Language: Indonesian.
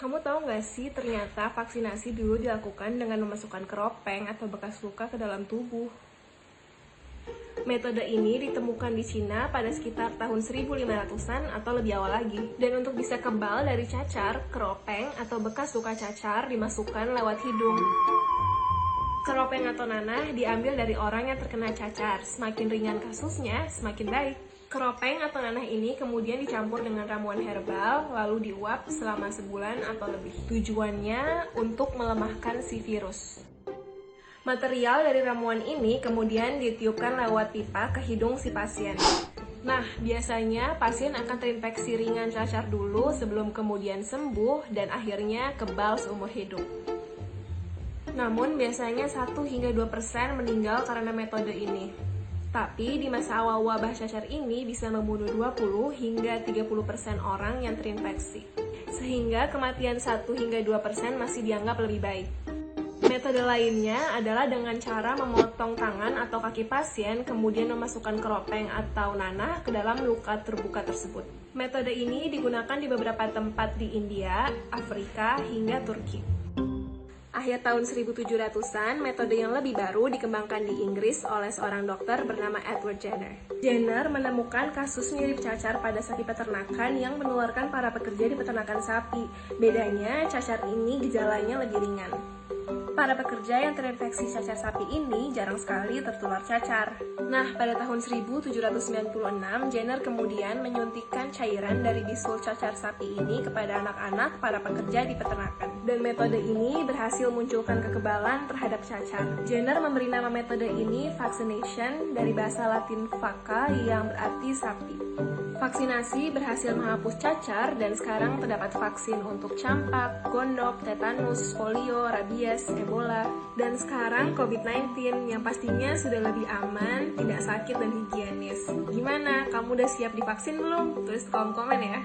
Kamu tahu nggak sih, ternyata vaksinasi dulu dilakukan dengan memasukkan keropeng atau bekas luka ke dalam tubuh. Metode ini ditemukan di Cina pada sekitar tahun 1500-an atau lebih awal lagi. Dan untuk bisa kebal dari cacar, keropeng atau bekas luka cacar dimasukkan lewat hidung. Keropeng atau nanah diambil dari orang yang terkena cacar. Semakin ringan kasusnya, semakin baik. Keropeng atau nanah ini kemudian dicampur dengan ramuan herbal, lalu diuap selama sebulan atau lebih. Tujuannya untuk melemahkan si virus. Material dari ramuan ini kemudian ditiupkan lewat pipa ke hidung si pasien. Nah, biasanya pasien akan terinfeksi ringan cacar dulu sebelum kemudian sembuh dan akhirnya kebal seumur hidup. Namun biasanya 1-2% meninggal karena metode ini. Tapi di masa awal wabah cacar ini bisa membunuh 20-30% orang yang terinfeksi. Sehingga kematian 1-2% masih dianggap lebih baik. Metode lainnya adalah dengan cara memotong tangan atau kaki pasien, kemudian memasukkan keropeng atau nanah ke dalam luka terbuka tersebut. Metode ini digunakan di beberapa tempat di India, Afrika, hingga Turki. Akhir tahun 1700-an, metode yang lebih baru dikembangkan di Inggris oleh seorang dokter bernama Edward Jenner. Jenner menemukan kasus mirip cacar pada sapi peternakan yang menularkan para pekerja di peternakan sapi. Bedanya, cacar ini gejalanya lebih ringan. Para pekerja yang terinfeksi cacar sapi ini jarang sekali tertular cacar. Nah, pada tahun 1796, Jenner kemudian menyuntikkan cairan dari bisul cacar sapi ini kepada anak-anak para pekerja di peternakan. Dan metode ini berhasil munculkan kekebalan terhadap cacar. Jenner memberi nama metode ini vaccination dari bahasa Latin vacca yang berarti sapi. Vaksinasi berhasil menghapus cacar dan sekarang terdapat vaksin untuk campak, gondok, tetanus, polio, rabies, Ebola, dan sekarang COVID-19 yang pastinya sudah lebih aman, tidak sakit dan higienis. Gimana? Kamu udah siap divaksin belum? Tulis di kolom komen ya.